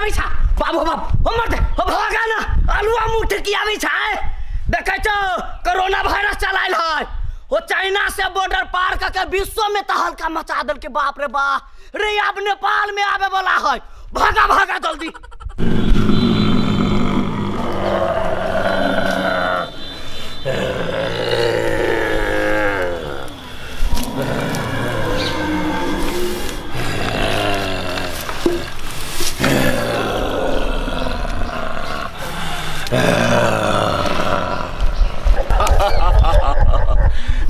आवे छा बाबू बाप हमर दे हो भागा ना अलुआ मुठ की आवे छा देखे छो कोरोना वायरस चलाइल है वो चाइना से बॉर्डर पार करके विश्व में तहलका मचा दल के बाप रे बाप रे अब नेपाल में आवे वाला है भागा भागा जल्दी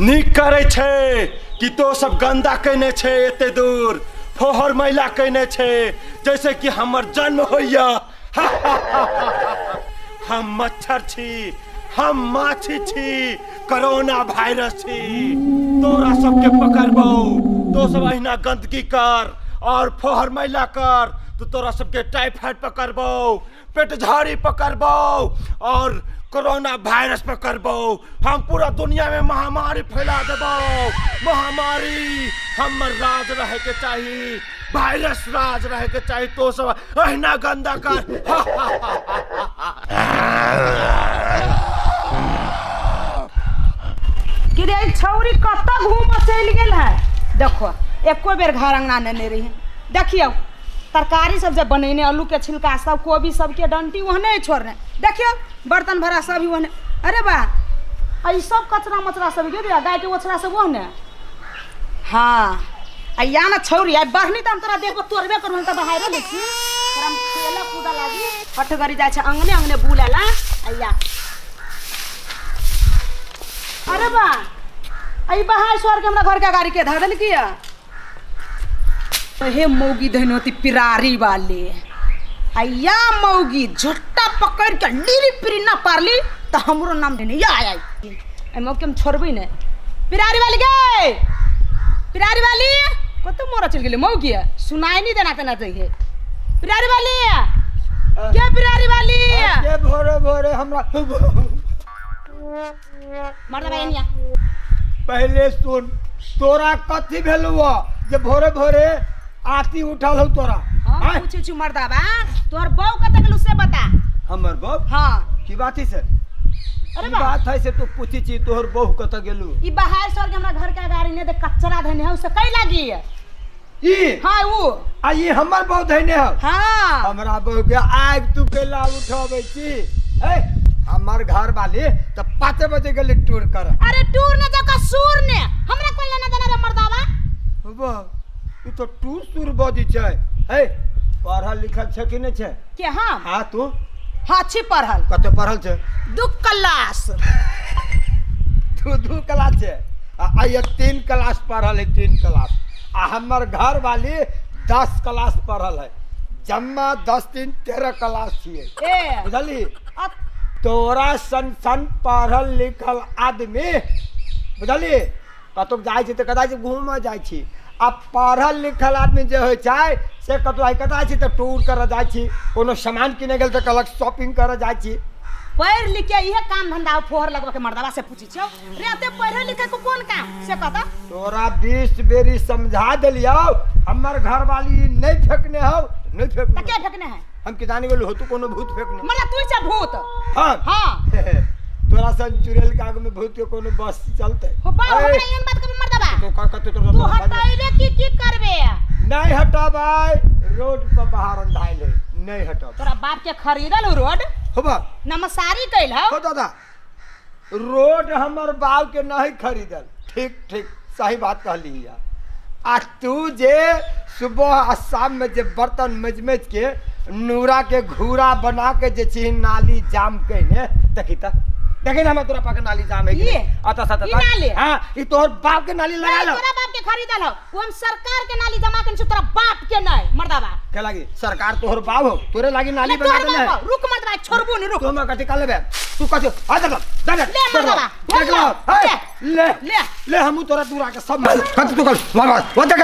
निक करे छे कि तो सब गंदा कहने छे एते दूर फोहर मैला कहने छे जैसे कि हमर जन्म होइया हम मच्छर छी हम माछी छी कोरोना वायरस छी तोरा सबके पकड़बो तो सब अहिना गंदगी कर और फोहर मैला कर तो तोरा सबके टाइफाइड पकड़बो पेट झाड़ी पकड़बो और कोरोना वायरस पकड़बो हम पूरा दुनिया में महामारी फैला देबो महामारी हमर राज रहे के चाहिए वायरस राज रहे के चाहिए तो सब अहिना गंदा कर कि रे छौरी कत्ता घूम चल गेल है देखो एको बेर घर अंगना नहीं रही देखियो तरकारी सब जब बनेने आलू के छिलका सब कोबी सब के डंटी वहने छोड़ने देखियो बर्तन भरा सब वहने अरे बा आई सब कचरा मचरा सब गिर गाय के ओछरा सब वहने हाँ या ना छौरी आई बढ़नी त हम तोरा देखो तोरबे करन त बाहर देखी तोरा खेला कूदा लागी हट गरी जाय छ अंगने अंगने बुलाला आया अरे बा आई बाहर छोड़ के हमरा घर के गाड़ी के धर देल किया हे मौगी धनोती पिरारी वाले आया मौगी झट्टा पकड़ के लीरी पिरी ना पारली तो हमरो नाम देने या आई आई मौके हम छोड़बे ने पिरारी वाली गे पिरारी वाली को तो मोरा चल गेले मौगी सुनाई नहीं देना तना चाहिए पिरारी वाली क्या पिरारी वाली के भोरे भोरे हमरा मर्द बहनिया पहले सुन तोरा कथी भेलुआ जे भोरे भोरे आती उठल हो तोरा हां पूछे छु मर्दा बा तोर बहू कत गेलु से बता हमर बहू हां की बात है से अरे बात है से तो पूछी छी तोहर बहू कत गेलु ई बाहर सर के हमरा घर के गाड़ी ने दे कचरा धने है उसे कई लागी है ई हां वो आ ई हमर बहू धने है हां हमरा बहू के आग तू केला उठाबै छी ए हमार घर वाले तो 5 बजे गले टूर कर अरे टूर ने तो कसूर ने हमरा कोई लेना देना रे मर्दावा बाबा ई तो टूर सुर बजी छै ए पढ़ल लिखल छै कि नै छै के हम हां तू हां छी पढ़ल कते पढ़ल छै 2 क्लास तू 2 क्लास छै आ ये 3 क्लास पढ़ल है 3 क्लास आ हमर घर वाली 10 क्लास पढ़ल है जम्मा 10 3 13 क्लास छिए ए बुझली तोरा सन पढ़ल लिखल आदमी बुझली कतौ जाय छी त कदाइ से घूम जाय छी अब पढ़ल लिखल आदमी जे होय छै से कतौ आई कदाइ छी त टूर कर जाय छी कोनो सामान किने गेल त कलक शॉपिंग कर जाय छी पढ़ लिख के इहे काम धंधा फोहर लगवा के मर्दावा से पूछी छौ रे अते पढ़े लिखे को कोन काम से कहता तोरा 20 बेरी समझा देलियो हमर घर वाली नहीं फेंकने हो नहीं फेंकने त के फेंकने है हम के जाने गेलो हो तू कोनो भूत फेंकने मने तू छ भूत हां हां तोरा सन चुड़ैल काग में भूत के कोनो बस चलते हो बा हमरा एन बात के मर्दावा तो का कते तू हटाइबे की करबे नहीं हटाबाई रोड पर बाहर अंधाइले नहीं हटाब तोरा बाप के खरीदल रोड होबा नमसारी कैल हो दादा रोड हमर बाप के नहीं खरीदल ठीक ठीक सही बात कहली है आ तू जे सुबह आ शाम में जे बर्तन मजमज के नूरा के घूरा बना के जे छी नाली जाम कइने देखी त देखी ना मैं तोरा पाके नाली जाम है ये आता सता ई नाली हां ई तोहर बाप के नाली लगा लो तोरा बाप के खरीदल हो वो हम सरकार के नाली जमा कन तोरा बाप के नहीं मर्दावा के लागी सरकार तोहर बाप हो तोरे लागी नाली बना देने रुक मर्दावा छोड़बो नहीं रुक तू मैं कथि कर लेबे तू कथि आ जा ले मर्दावा देख लो ले ले ले हम तोरा दूरा के सब कथि तू कर बाबा वो देख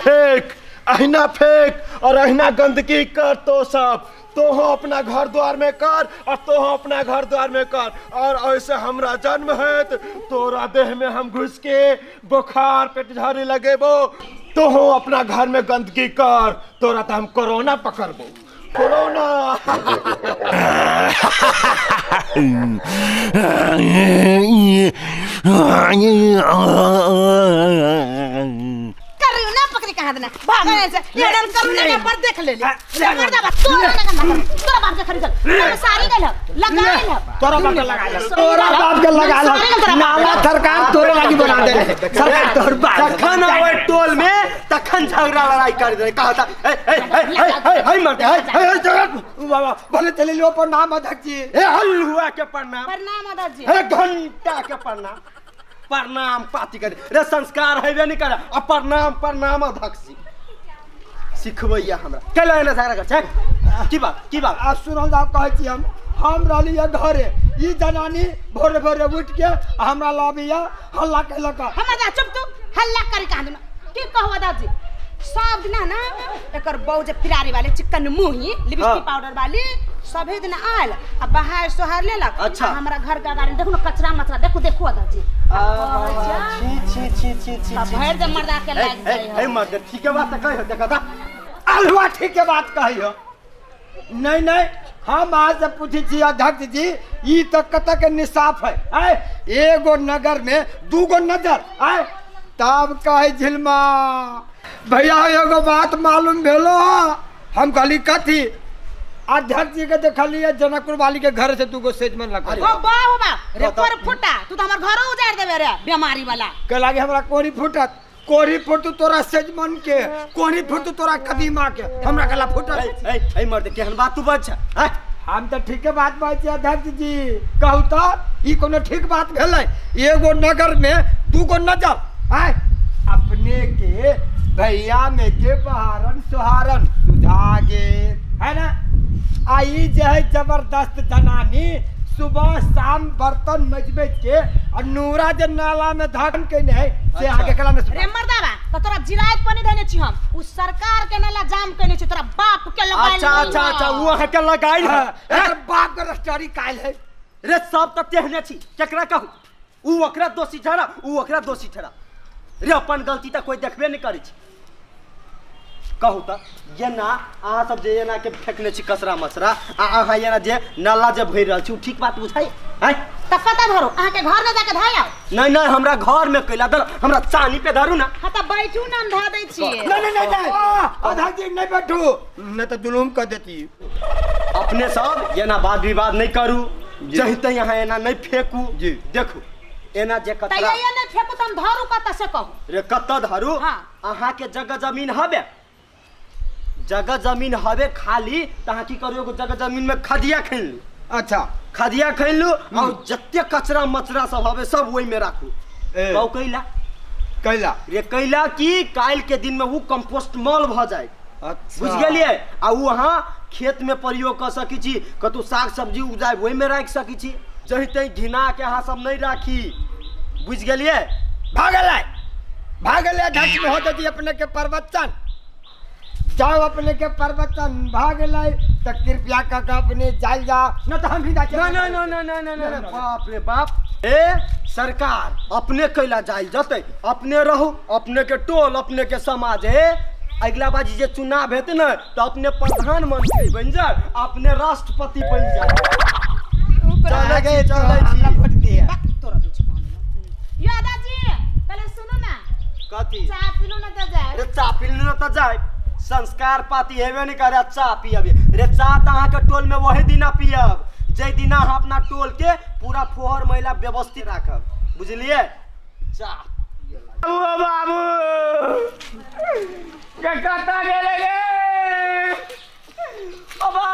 फेंक अहिना फेंक और अहिना गंदगी कर तो सब तो हो अपना घर द्वार में कर और तो हो अपना घर द्वार में कर और ऐसे हमरा जन्म है तोरा देह में हम घुस के बुखार पेट झाड़ी लगेबो तो हो अपना घर में गंदगी कर, तोरा तो हम कोरोना पकड़बो। कोरोना करुणा पकड़ी कहां देना भागने से ये डर करुणा के पर देख ले मर्दा बा तोरा बाप के खरीद ले सारी गल लगा ले तोरा बाप के लगा ले, तोरा बाप के लगा ले। नाला सरकार तोरे लागी बना दे रहे, सरकार तोर बाप तखन आवे टोल में तखन झगड़ा लड़ाई कर दे। कहा था हे मरते हे बाबा भले चले लो प्रणाम अध्यक्ष जी। ए हलुआ के प्रणाम, अध्यक्ष जी। ए घंटा के प्रणाम, प्रणाम पाती कर रे संस्कार हैबे नहीं करे। आ प्रणाम प्रणाम अध्यक्ष जी सिखबैया हमरा केला एना झगड़ा कर छै की बात आ सुनल दा कहै छी हम रहली है घरे, ई जनानी भोरे भोरे उठ के हमरा लाबिया हल्ला कैलक। हमरा जा चुप तू हल्ला करे कहां देना की कहवा दादी सब दिन ना एकर बौ जे पिरारी वाले चिकन मुही लिपस्टिक पाउडर वाली सभे दिन आयल आ बाहर सोहर लेलक। अच्छा। हमरा घर का गाड़ी देखो ना कचरा मचरा देखो दादी छी भर दे मर्दा के लाग जाय ए मर्द ठीक है बात कह देखा था अलवा ठीक के बात कही हो। नहीं हम आज से पूछी छी अध्यक्ष जी, ई तो कत के निसाफ है। आए एगो नगर में दूगो नजर आए तब कहे झिलमा भैया एगो बात मालूम भेलो। हम कहली कथी? अध्यक्ष जी के देखलिए जनकपुर वाली के घर से दूगो सेजमन लगा। ओ बा रे पर फुटा तू तो हमर घरो उजाड़ देबे रे बीमारी वाला। के लागे हमरा कोरी फुटत, कोरी फुट तोरा सेजमन के, कोरी फुट तोरा कदीमा के, हमरा कला फुटत। ए मर्द केहन बात तू बच है हम तो ठीक बात बात अध्यक्ष जी कहू तो ई कोनो ठीक बात भेलै? एगो नगर में दूगो नजर आय अपने के भैया में के बहारन सुहारन सुधागे है ना। आई जे है जबरदस्त जनानी सुबह शाम बर्तन मजबेज के और नूरा जे नाला में धकन के नहीं से आगे कला में रे मर्दावा तो तोरा जिरायत पानी देने छी हम उ सरकार के नाला जाम करने छी तोरा बाप के लगाइल। अच्छा वो है के लगाइल है एकर बाप के रस्टरी कायल है रे सब त तेहने छी केकरा कहू उ ओकरा दोषी ठहरा उ ओकरा दोषी ठहरा रे अपन गलती त कोई देखबे नहीं करै छी। कहू त येना अहाँ सब जे येना के फेकने छी कसरा मसरा आ अहाँ येना जे नाला जे भरि रहल छी उ ठीक बात बुझाई हैं त कता धरो अहाँ के घर में जाके धाया नहीं हमरा घर में कैला दल हमरा चानी पे धरू ना। हां त बैठू ना हम धा दै छी। नहीं अध्यक्ष जी नहीं बैठू नहीं तो जुलूम कर देती। अपने सब येना वाद विवाद नहीं करू जहीं तहीं यहाँ येना नहीं फेंकू जी। देखू एना जे त कचरा ये ने फेंकू त हम धरू कता से कहू रे कत धरू हाँ। अहाँ के जगह जमीन हबे जगह जमीन हवे खाली तहाँ की करू एगो जगह जमीन में खदिया खैन लू। अच्छा खदिया खैन लू और जत्ते कचरा मचरा सब हवे सब वही में राखू। कहू कैला कैला रे कैला की काल के दिन में वो कंपोस्ट मॉल भ जाए। अच्छा बुझ गेलिए आ वो अहाँ खेत में प्रयोग कर सकी छी कतु साग सब्जी उपजाए वही में राख सकी छी जहीं तहीं घिना के अहाँ सब नहीं राखी। बुझ गेलिए भागले अध्यक्ष महोदय अपने के प्रवचन जाओ अपने के प्रवचन भागले तो कृपया कर अपने जाल जा न तो हम भी जाके ना बाप रे बाप ए सरकार अपने कैला जाइल जते अपने रहू अपने के टोल अपने के समाज है अगला बाजी जे चुनाव हेते न तो अपने प्रधानमंत्री बन जाए अपने राष्ट्रपति बन जाए। हमरा वोट दिया तोरा दे छी यो दादाजी पहले सुनो ना कथी चाय पीलो ना त जाए रे चा पीलू न त जाए संस्कार पाती हेबे नहीं करे चा पियबे रे चा त अहाँ के टोल में वही दिना पियब जै दिना अहाँ अपना टोल के पूरा फोहर महिला व्यवस्थित राखब। बुझलिए चा ओ बाबू के कता गेले गे बाबा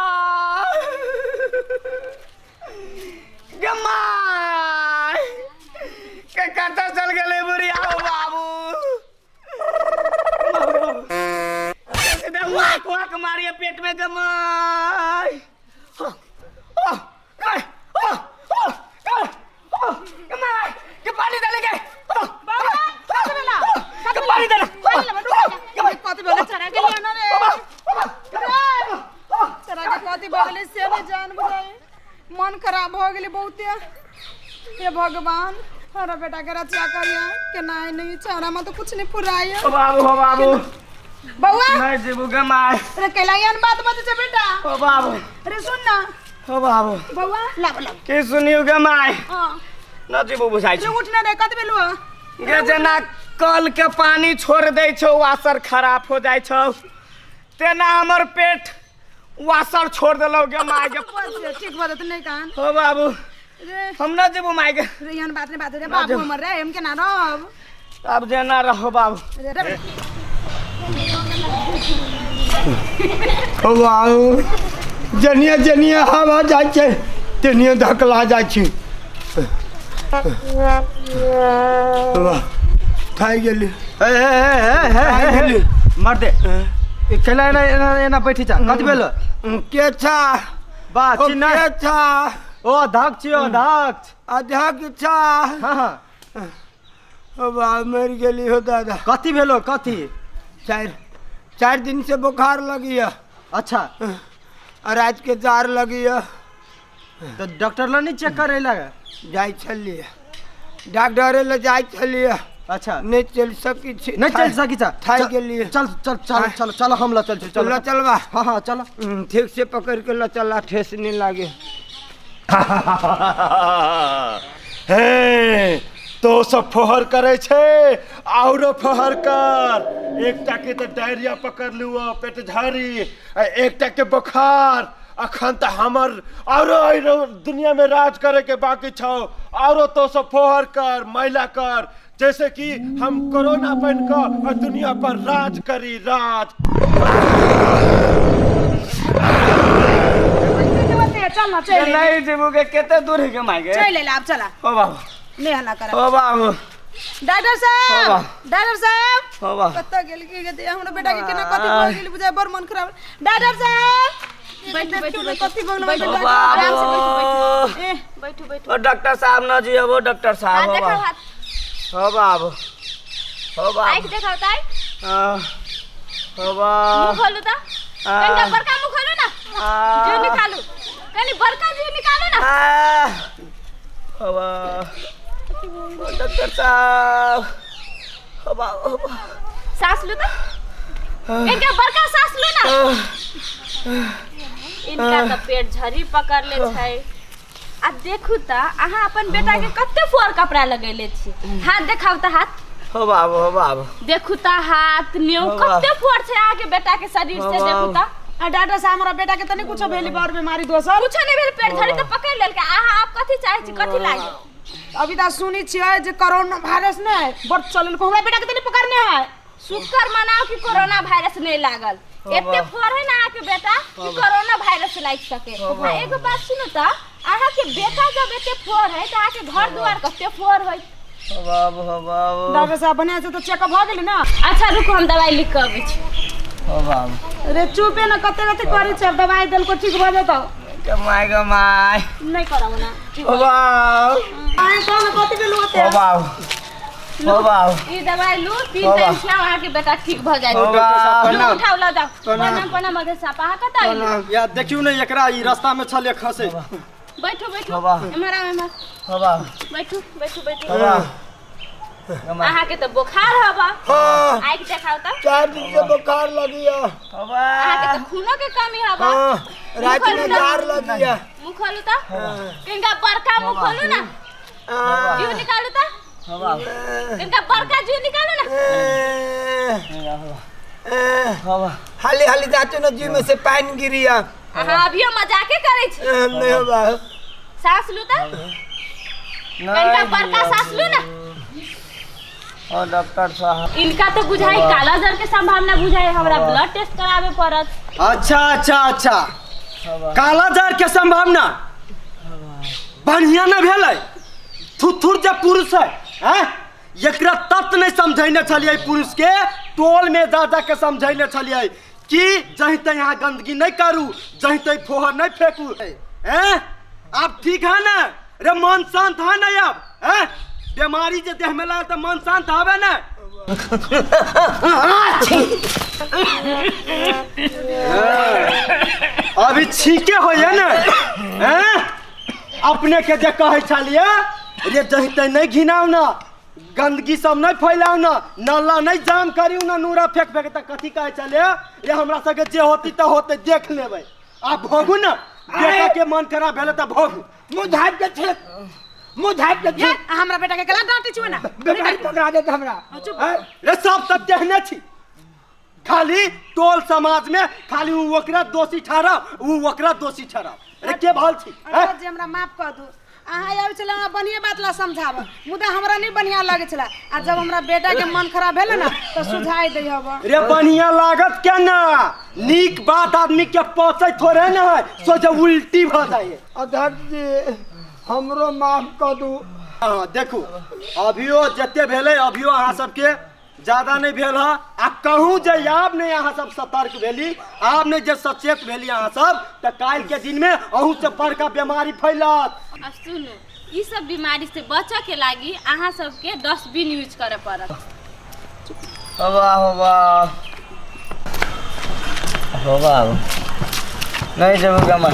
गमाय के कता चल गेले बुढ़िया ओ बाबू वाक मारिए पेट में गमाय गमाय के पानी डाले के बाबा चला के पानी डाले कति बेला चरा के लिया ना रे चरा के कति बगले से भी जान बुझाए मन खराब हो गेले बहुते हे भगवान अरे बेटा के रक्षा करिया के नहीं चारा में तो कुछ नहीं फुराया। ओ बाबू बउआ नहीं जीबू के माय। अरे कैलायन बात बता जे बेटा। ओ बाबू अरे सुन ना। ओ बाबू बउआ ला के सुनियो के माय। हां न जीबू बुझाई रे उठ ना रे कत बेलुआ। गे जना कल के पानी छोड़ दे छौ वासर खराब हो जाय छौ तेना हमर पेट वासर छोड़ देलौ गे माय के। ठीक बात त नहीं कान। ओ बाबू रे हम न जीबू माय के। रे यन बात नहीं बात रे बाबू हमर रे हम के ना रहब। अब जेना रहो बाबू। रे ओ बाबू जनिया हवा जाइ छै तेनिए धकला जाइ छै। वाह थाई गेली मार दे खेला एना बैठी जा कथि भेल के छा बा ओ चिन्ह के छा ओ अध्यक्ष छियो अध्यक्ष। अध्यक्ष छा हाँ ओ बाबू मर गेली हो दादा। कथि भेलो कथि? चार दिन से बुखार लगी है। अच्छा और रात के जार लगी है तो डॉक्टर ला नहीं चेक करे लगा? जाय छलिए डॉक्टर ले जाय छलिए। अच्छा नहीं चल सकी छी नहीं चल सकी चा थाई गेली। चल चल चल चल चल हम ला चल चल चल चलवा। हाँ हाँ चलो ठीक से पकड़ के ला चला ठेस नहीं लागे। हे तो सब फहर करे छे औरो फहर कर। एकटा के तो डायरिया पकड़ लुआ पेट झाड़ी एकटा के बुखार अखन तो हमर औरो दुनिया में राज करे के बाकी छौ। औरो तो सब फहर कर महिला कर जैसे कि हम कोरोना पहन कर और दुनिया पर राज करी राज। चल ना चल नहीं जीबू के केते दूर है के माय के। चल ले आप चला। ओ बाबू ले हला कर। ओ बाबू डॉक्टर साहब ओ बाबू कत्ता गेल के दे हमरा बेटा के केना कथि बोल गेल बुझाय बर मन खराब। डॉक्टर साहब बैठो कथि बोल बैठो बेटा बाबू। आराम से बैठो। बैठो बैठो। ओ डॉक्टर साहब न जी अब डॉक्टर साहब देखो हो हाथ हो बाबू हो बाबू आँख देखो ताई हो बाबू मुंह खोलो ता कनिका बड़का मुंह खोलो ना जो निकालो कनी बड़का जो निकालो ना हो बाबू डॉक्टर साहब हो बाबू सांस लो ता कनिका बड़का सांस लो ना इनका तो पेट झरी पकड़ ले छै। आ देखू ता अहाँ अपन बेटा के कत्ते फोर कपड़ा लगैले छी। हाथ देखाओ ता हाथ हो बाबू देखू ता हाथ न्यू कत्ते फोर छै आगे बेटा के शरीर से देखू ता। डॉक्टर साहब हमरा बेटा के तनी कुछ भेली बर बीमारी दोसर कुछ नहीं भेल पेट झड़ी तो पकड़ लेलकै। अहाँ आप कथि चाहे छी कथि लागे? अभी ता सुनी छियै जे कोरोना वायरस ने बड़ चलल को हमरा बेटा के तनी पकड़ने है। शुक्र मनाओ कि कोरोना वायरस नहीं लागल। एते फोर है ना आके बेटा कि कोरोना वायरस लाग सके। आ एगो बात सुनो ता अहाँ के बेटा जब एते फोर है त आके घर दुआर कते फोर होय। हो बाबू डॉक्टर साहब बने से तो चेकअप हो गेल ना। अच्छा रुको हम दवाई लिख के आबै छी। हो बाबू अरे चुपे ना कते करी छै दवाई देल को ठीक भ जतो। कमाई नहीं कराओ ना। हो बाबू आए कौन कथि के लोते हो बाबू ई दवाई लो 3 टाइम खाओ अहाँ के बेटा ठीक भ जाए। बाबू उठाओ ला जाओ प्रणाम मगे सापा अहाँ कत आइल? या देखियो ने एकरा ई रास्ता में छले खसे। बैठो बैठो बाबा। एमरा हो बाबू बैठो बैठो बैठो। हो बाबू अहाँ के तो बुखार हवा हाँ आँख देखाओ ता। 4 दिन से बुखार लगी है। हो अहाँ के बाबू तो खूनो के कमी हवा। रात में जार लगी है। मुंह खोलू ता कनिका बड़का मुंह खोलू ना जीव निकालू ता हो बाबू कनिका बड़का जीव निकालू ना। हो बाबू हाली हाली जाते ना जी में से पानी गिरी है। अहाँ अभियो मजाके करै छी। नहीं हो बाबू सांस लू ता कनिका बड़का सांस लू ना। ओ डॉक्टर साहब इनका तो बुझाई काला जर के संभावना बुझाई हमरा ब्लड टेस्ट करावे पड़त। अच्छा काला जार के संभावना बढ़िया न भेलै। थुथुर जे पुरुष है हैं एकरा तत नहीं समझैने छलिए पुरुष के टोल में जा के समझैने छलिए कि जहीं तहीं यहाँ गंदगी नहीं करू जहीं तहीं फोहर नहीं फेंकू। हैं अब ठीक है ना रे मन शांत है ना अब हैं बीमारी जे देह में लगा तो मन शांत हवे ना। अभी छीके हो ना हैं अपने के जे कहे छलिए रे जहीं तहीं नहीं घिनाओ ना, गंदगी सब नहीं फैलाओ ना, नाला नहीं जाम करियो ना, नूरा फेंक फेंक तक कथी कहे चले रे हमरा सके जे होती त होते देख लेबै। आप भोगू ना, बेटा के मन खराब भेले त भोगू। मुंह झाप के छे, मुंह झाप के छे। हमरा बेटा के गला डांटी छुए ना, बेटा पकड़ा दे हमरा। रे सब तक देहने छी, खाली टोल समाज में खाली उ ओकरा दोषी ठहरा, उ ओकरा दोषी ठहरा। रे के भाल छी? जे हमरा माफ कर दू। अहाँ आबै छला बढ़िया बात ला समझाब, मुदा हमरा नहीं बढ़िया लागे छला। आ जब हमरा बेटा के मन खराब भेले ना तो सुझाई दे हब। रे बढ़िया लागत क्या ना, नीक बात आदमी के पहुंचे थोड़े ना है, सोचे उल्टी भ जाए। अध्यक्ष जी हमरो माफ कर दू। हां देखू अभियो जते भेले अभियो अहाँ सबके ज्यादा नहीं भेल है। आ कहूँ जे आब नहीं अहाँ सब सतर्क भेली, आब नहीं जे सचेत भेली अहाँ सब त काल के दिन में अहू से बड़का बीमारी फैलत। अब सुनू, ई सब बीमारी से बचे के लागी अहाँ सबके डस्टबिन यूज करे पड़त। होगा नहीं जब गमा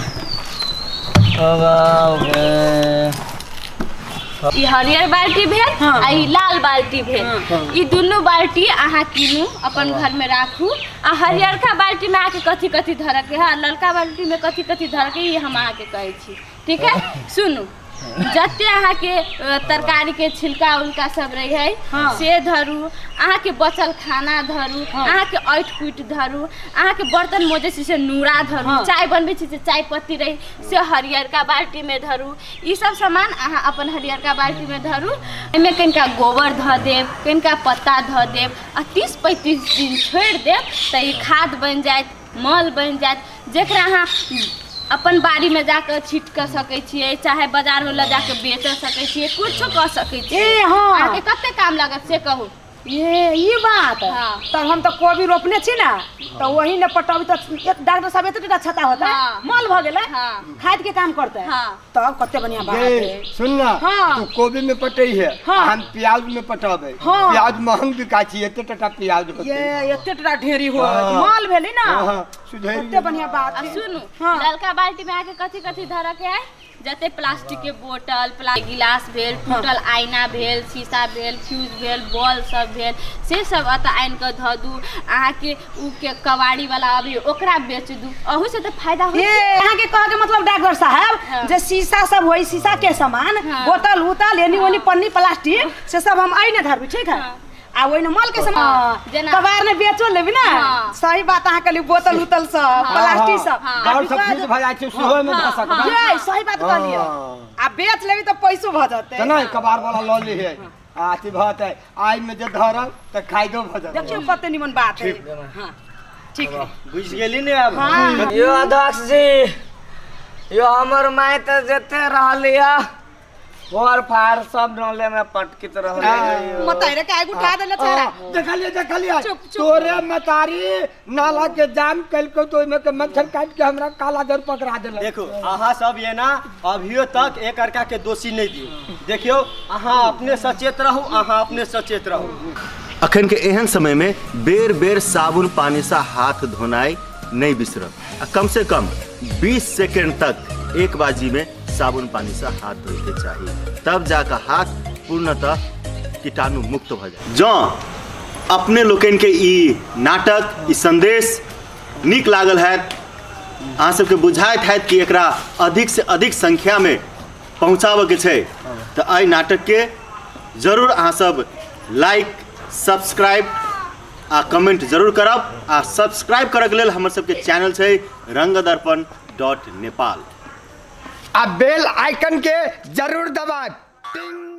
ई हरियर बाल्टी भेल आ ई लाल बाल्टी भेल। ई दुनू बाल्टी अहाँ कीनू अपन घर में राखू। आ हरियरका बाल्टी में आके कथी कथी धरे के है, ललका बाल्टी में कथी कथी धरे के ई हम अहाँके कहै छी। ठीक है, सुनू जते अहाँ के तरकारी के छिलका उलका सब रही है से धरू, अहाँ के बचल खाना धरू, अहाँ के ऐठ कुट धरू, अहाँ के बर्तन मोजे से नूरा धरू, चाय बनबे छी से चाय पत्ती रही से हरियरका बाल्टी में धरू। ई सब सामान अहाँ अपन हरियरका बाल्टी में धरू। एमे कनिका गोबर ध देब, कनिका पत्ता ध देब आ 30-35 दिन छोड़ देब त ई खाद बन जात, मल बन जात, जेकरा अहाँ अपन बाड़ी में जाकर छीट कर सकै छियै, चाहे बाजार में ले जाकर बेच सकै छियै, कुछो कर सकै छियै। अहाँके कते काम लागत से कहू। ये बात तब हम तो कोबी रोपने छी ना तो वही ने पटौबी तो एक डॉक्टर साहब एते छता होता है, मल भ गेले, खाद के काम करते हैं। तब कते बढ़िया बात है। सुन ना, तू कोबी में पटई है, हम प्याज में पटाबे। प्याज महंग बिकाई छी, एते टटा प्याज होते। ये एते टटा ढेरी हो मल भेली ना, कते बढ़िया बात है। सुनू, ललका बाल्टी में आके कथी कथी धरा के आए, जते प्लास्टिक के बोतल, गिलास भेल, टूटल आईना भेल, शीशा भेल, फ्यूज भेल, बॉल सब भेल, से सब अत आइन के ध दू। अहाँ के उ के कबाड़ी वाला अभी ओकरा बेच दू, अहू से तो फायदा हो। ये अहाँ के कह के मतलब डॉक्टर साहब जे शीशा सब होई, शीशा के सामान, बोतल उतल एनी ओनी पन्नी प्लास्टिक से सब हम आईने धरबी। ठीक है, आ वही मल के सामान कबार ने बेचो लेबी ना। सही बात अहाँ कहली, बोतल उतल सब प्लास्टिक सब और सब चीज भ जाय छै, सेहो में ध सकबा। ये सही बात कहलिए, आ बेच लेबी तो पैसो भ जाते। तना कबार वाला ल ली है, आती बात है आई में जे धरब त खाइदो भ जाते। देखियो कते निमन बात है। हां ठीक है, बुझ गेली ने अब। यो अध्यक्ष जी, यो हमर माय त जते रहलिया और फार सब नले में पटकित रहले। मताई रे काय उठा देले छारा। देखलिए तोरे मतारी नाला के जाम कलको तो में के मच्छर काट के हमरा काला दर पकड़ा देले। देखो अहाँ सब ये ना अभियो तक एक अर्का के दोषी नहीं दियो। देखियो अहाँ अपने सचेत रहू, अहाँ अपने सचेत रहू। अखन के एहन समय में बेर बेर साबुन पानी से हाथ धोनाई नहीं बिसरब। कम से कम 20 सेकंड तक एक बाजी में साबुन पानी से हाथ धोए के चाहिए, तब जाकर हाथ पूर्णतः कीटाणु मुक्त हो जाए। जो अपने लोकन के ई नाटक, ई संदेश निक लागल है, अहाँ सबके बुझाइत है कि एकरा अधिक से अधिक संख्या में पहुँचाबे के छै, तो एहि नाटक के जरूर अहाँ सब लाइक, सब्सक्राइब आ कमेंट जरूर करब। आ सब्सक्राइब करक लेल हमर सबके चैनल छै रंगदर्पण.नेपाल। आ बेल आइकन के जरूर दबा। टिंग